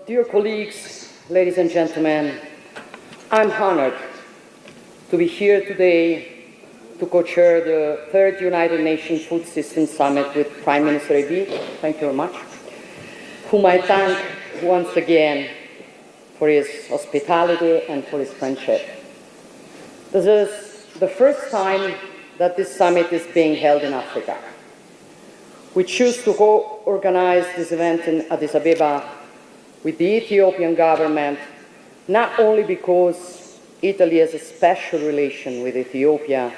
Dear colleagues, ladies and gentlemen, I'm honored to be here today to co-chair the third United Nations Food Systems Summit with Prime Minister Abiy, thank you very much, whom I thank once again for his hospitality and for his friendship. This is the first time that this summit is being held in Africa. We choose to organize this event in Addis Abeba with the Ethiopian government, not only because Italy has a special relation with Ethiopia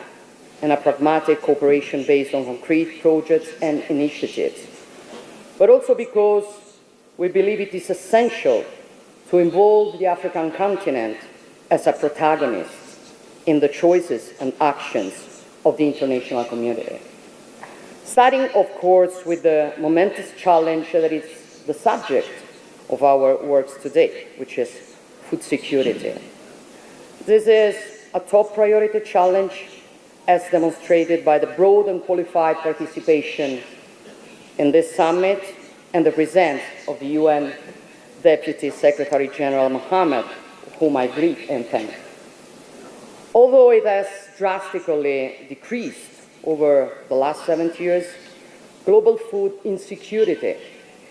and a pragmatic cooperation based on concrete projects and initiatives, but also because we believe it is essential to involve the African continent as a protagonist in the choices and actions of the international community. Starting, of course, with the momentous challenge that is the subject of our works today, which is food security. This is a top priority challenge as demonstrated by the broad and qualified participation in this summit and the presence of the UN Deputy Secretary General Mohammed, whom I greet and thank. Although it has drastically decreased over the last 70 years, global food insecurity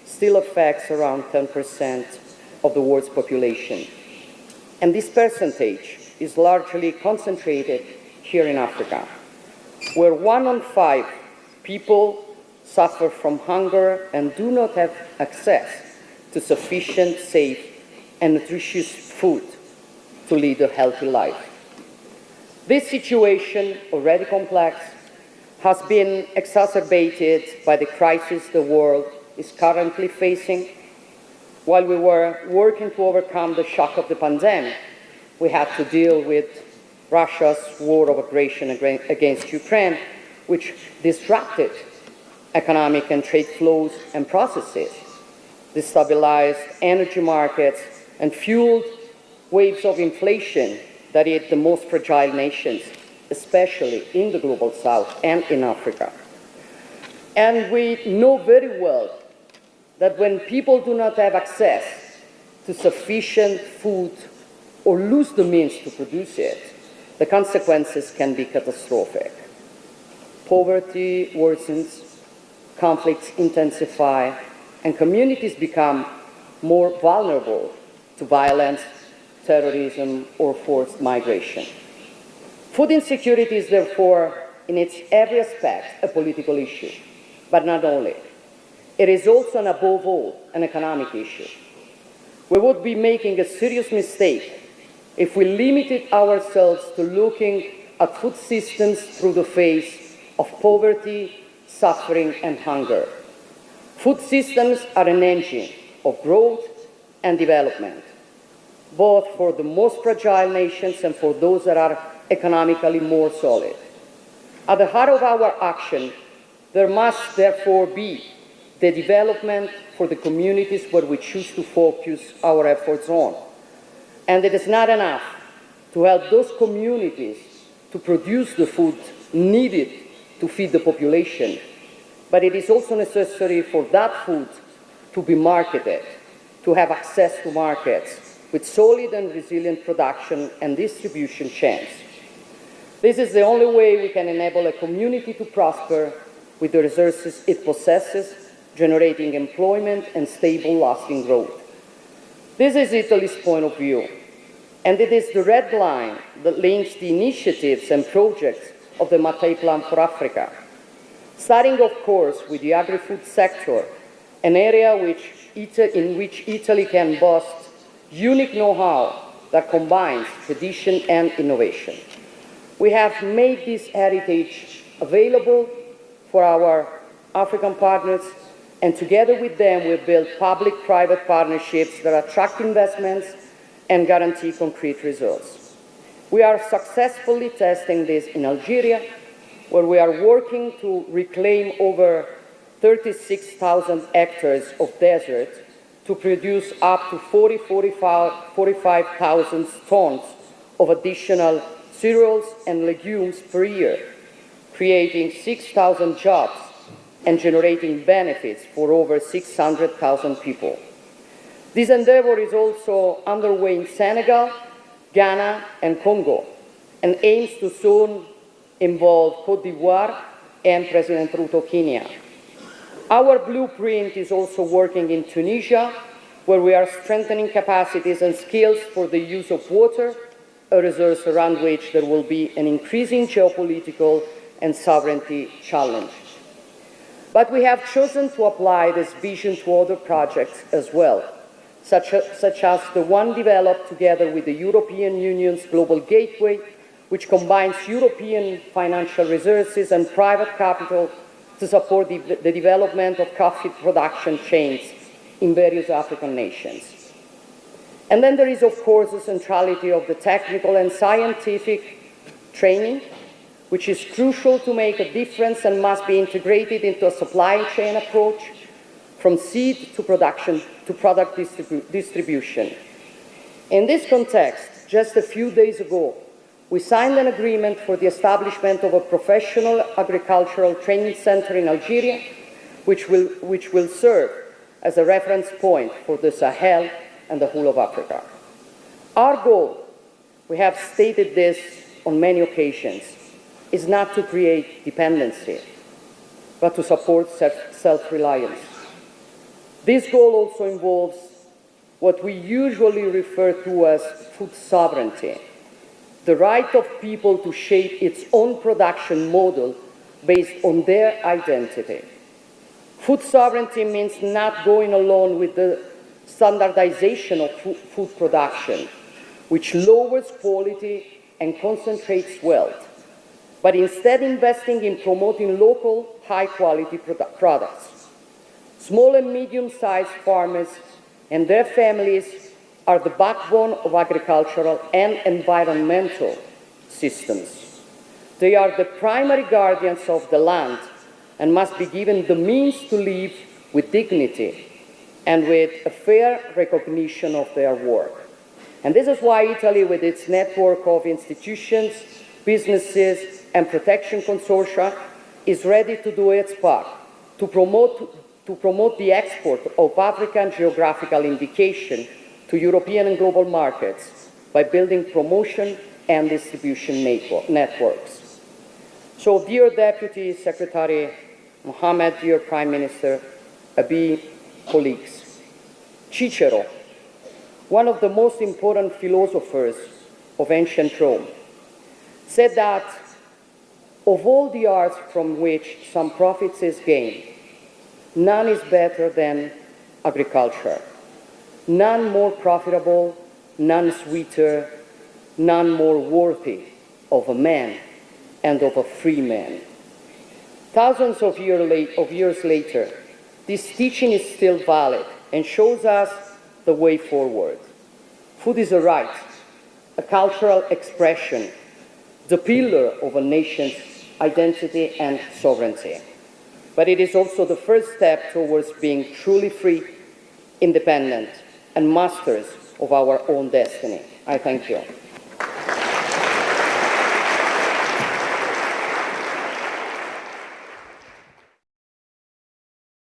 still affects around 10% of the world's population. And this percentage is largely concentrated here in Africa, where 1 in 5 people suffer from hunger and do not have access to sufficient, safe, and nutritious food to lead a healthy life. This situation, already complex, has been exacerbated by the crisis the world is currently facing. While we were working to overcome the shock of the pandemic, we had to deal with Russia's war of aggression against Ukraine, which disrupted economic and trade flows and processes, destabilized energy markets, and fueled waves of inflation that hit the most fragile nations, especially in the global south and in Africa. And we know very well that when people do not have access to sufficient food or lose the means to produce it, the consequences can be catastrophic. Poverty worsens, conflicts intensify, and communities become more vulnerable to violence, terrorism, or forced migration. Food insecurity is therefore, in its every aspect, a political issue, but not only. It is also, and above all, an economic issue. We would be making a serious mistake if we limited ourselves to looking at food systems through the face of poverty, suffering, and hunger. Food systems are an engine of growth and development, both for the most fragile nations and for those that are economically more solid. At the heart of our action, there must therefore be the development for the communities where we choose to focus our efforts on. And it is not enough to help those communities to produce the food needed to feed the population, but it is also necessary for that food to be marketed, to have access to markets with solid and resilient production and distribution chains. This is the only way we can enable a community to prosper with the resources it possesses, generating employment and stable, lasting growth. This is Italy's point of view, and it is the red line that links the initiatives and projects of the Mattei Plan for Africa, starting, of course, with the agri-food sector, an area in which Italy can boast unique know-how that combines tradition and innovation. We have made this heritage available for our African partners, and together with them we build public-private partnerships that attract investments and guarantee concrete results. We are successfully testing this in Algeria, where we are working to reclaim over 36,000 hectares of desert to produce up to 45,000 tons of additional cereals and legumes per year, creating 6,000 jobs and generating benefits for over 600,000 people. This endeavor is also underway in Senegal, Ghana, and Congo, and aims to soon involve Côte d'Ivoire and President Ruto Kenya. Our blueprint is also working in Tunisia, where we are strengthening capacities and skills for the use of water, a resource around which there will be an increasing geopolitical and sovereignty challenge. But we have chosen to apply this vision to other projects as well, such as the one developed together with the European Union's Global Gateway, which combines European financial resources and private capital to support the development of coffee production chains in various African nations. And then there is, of course, the centrality of the technical and scientific training, which is crucial to make a difference and must be integrated into a supply chain approach from seed to production to product distribution. In this context, just a few days ago, we signed an agreement for the establishment of a professional agricultural training center in Algeria, which will serve as a reference point for the Sahel and the whole of Africa. Our goal, we have stated this on many occasions, is not to create dependency, but to support self-reliance. This goal also involves what we usually refer to as food sovereignty, the right of people to shape its own production model based on their identity. Food sovereignty means not going along with the standardization of food production, which lowers quality and concentrates wealth, but instead investing in promoting local, high-quality products. Small and medium-sized farmers and their families are the backbone of agricultural and environmental systems. They are the primary guardians of the land and must be given the means to live with dignity and with a fair recognition of their work. And this is why Italy, with its network of institutions, businesses, and protection consortia, is ready to do its part to promote the export of African geographical indication to European and global markets by building promotion and distribution networks. So, dear Deputy Secretary Mohammed, dear Prime Minister Abiy, colleagues, Cicero, one of the most important philosophers of ancient Rome, said that of all the arts from which some profit is gained, none is better than agriculture, none more profitable, none sweeter, none more worthy of a man and of a free man. Thousands of years later, this teaching is still valid and shows us the way forward. Food is a right, a cultural expression, the pillar of a nation's identity and sovereignty. But it is also the first step towards being truly free, independent, and masters of our own destiny. I thank you.